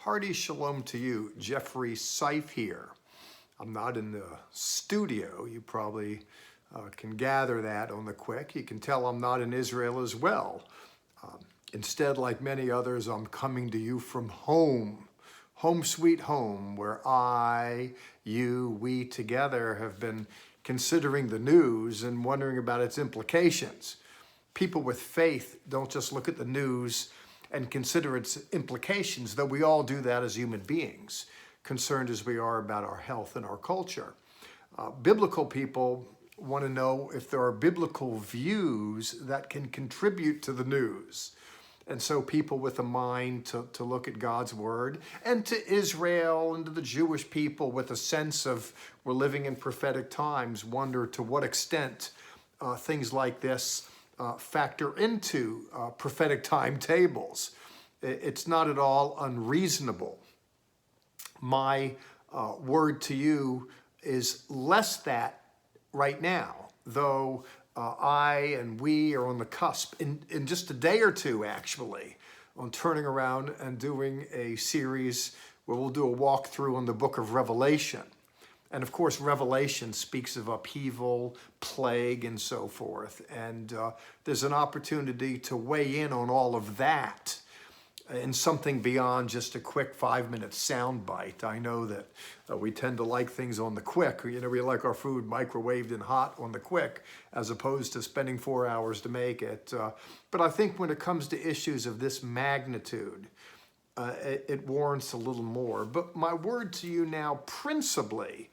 Hearty shalom to you, Jeffrey Seif here. I'm not in the studio. You probably can gather that on the quick. You can tell I'm not in Israel as well. Instead, like many others, I'm coming to you from home. Home sweet home, where we together have been considering the news and wondering about its implications. People with faith don't just look at the news and consider its implications, though we all do that as human beings, concerned as we are about our health and our culture. Biblical people want to know if there are biblical views that can contribute to the news. And so people with a mind to look at God's word, and to Israel and to the Jewish people with a sense of we're living in prophetic times, wonder to what extent things like this factor into prophetic timetables. It's not at all unreasonable. My word to you is less that right now, though I and we are on the cusp in just a day or two, actually, on turning around and doing a series where we'll do a walkthrough on the book of Revelation. And of course, Revelation speaks of upheaval, plague, and so forth. And there's an opportunity to weigh in on all of that in something beyond just a quick 5-minute sound bite. I know that we tend to like things on the quick. You know, we like our food microwaved and hot on the quick, as opposed to spending 4 hours to make it. But I think when it comes to issues of this magnitude, it warrants a little more. But my word to you now, principally,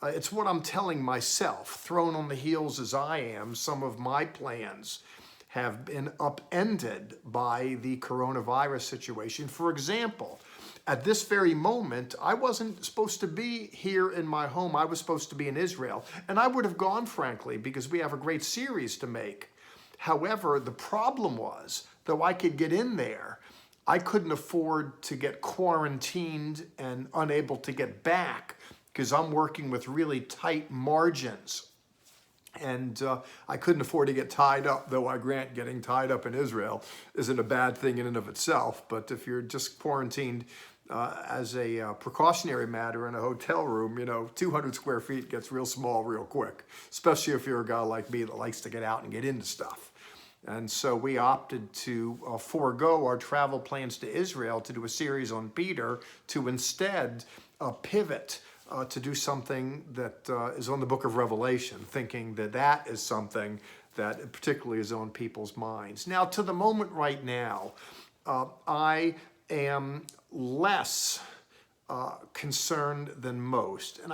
it's what I'm telling myself. Thrown on the heels as I am, some of my plans have been upended by the coronavirus situation. For example, at this very moment, I wasn't supposed to be here in my home. I was supposed to be in Israel. And I would have gone, frankly, because we have a great series to make. However, the problem was, though I could get in there, I couldn't afford to get quarantined and unable to get back because I'm working with really tight margins. And I couldn't afford to get tied up, though I grant getting tied up in Israel isn't a bad thing in and of itself. But if you're just quarantined as a precautionary matter in a hotel room, 200 square feet gets real small real quick, especially if you're a guy like me that likes to get out and get into stuff. And so we opted to forego our travel plans to Israel to do a series on Peter, to instead pivot to do something that is on the book of Revelation, thinking that that is something that particularly is on people's minds. Now, to the moment right now, I am less concerned than most. And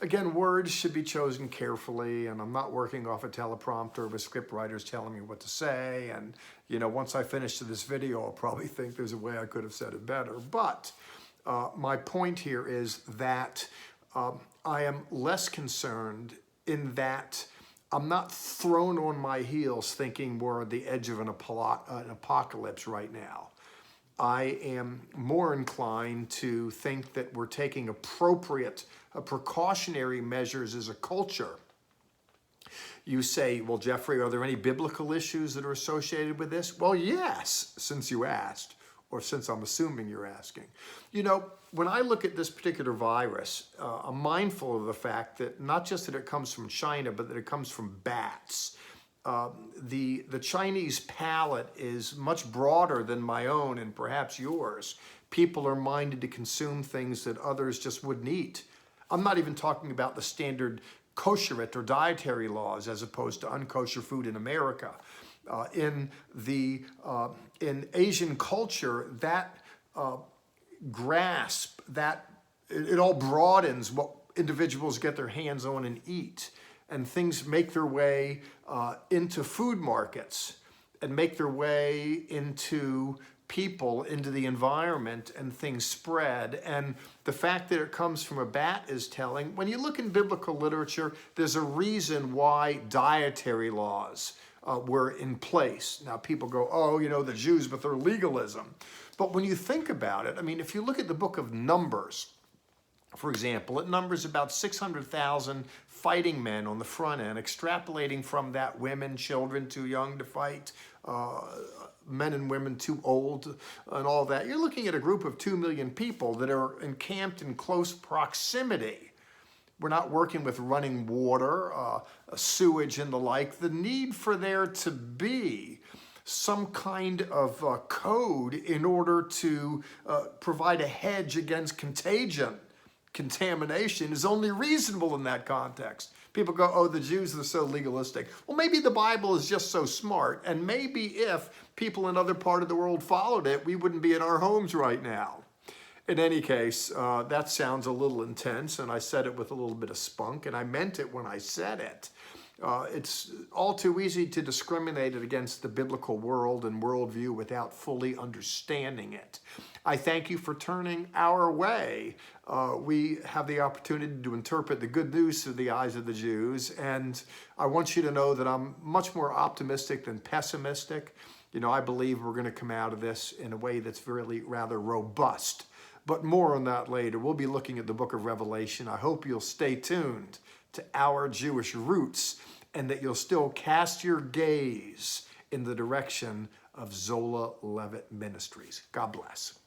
again, words should be chosen carefully, and I'm not working off a teleprompter with script writers telling me what to say. And, once I finish this video, I'll probably think there's a way I could have said it better. But my point here is that I am less concerned in that I'm not thrown on my heels thinking we're at the edge of an apocalypse right now. I am more inclined to think that we're taking appropriate precautionary measures as a culture. You say, well, Jeffrey, are there any biblical issues that are associated with this? Well, yes, since you asked, or since I'm assuming you're asking. When I look at this particular virus, I'm mindful of the fact that not just that it comes from China, but that it comes from bats. The Chinese palate is much broader than my own and perhaps yours. People are minded to consume things that others just wouldn't eat. I'm not even talking about the standard kosherate or dietary laws as opposed to unkosher food in America. In Asian culture, that grasp, that it all broadens what individuals get their hands on and eat. And things make their way into food markets and make their way into people, into the environment, and things spread. And the fact that it comes from a bat is telling. When you look in biblical literature, there's a reason why dietary laws were in place. Now people go, the Jews, but their legalism. But when you think about it, if you look at the book of Numbers, For example, it numbers about 600,000 fighting men on the front end, extrapolating from that women, children too young to fight, men and women too old, and all that. You're looking at a group of 2 million people that are encamped in close proximity. We're not working with running water, sewage and the like. The need for there to be some kind of code in order to provide a hedge against contamination is only reasonable in that context. People go, oh, the Jews are so legalistic. Well, maybe the Bible is just so smart, and maybe if people in other part of the world followed it, we wouldn't be in our homes right now. In any case, that sounds a little intense, and I said it with a little bit of spunk, and I meant it when I said it. It's all too easy to discriminate against the biblical world and worldview without fully understanding it. I thank you for turning our way. We have the opportunity to interpret the good news through the eyes of the Jews, and I want you to know that I'm much more optimistic than pessimistic. You know, I believe we're going to come out of this in a way that's really rather robust. But more on that later. We'll be looking at the book of Revelation. I hope you'll stay tuned to Our Jewish Roots, and that you'll still cast your gaze in the direction of Zola Levitt Ministries. God bless.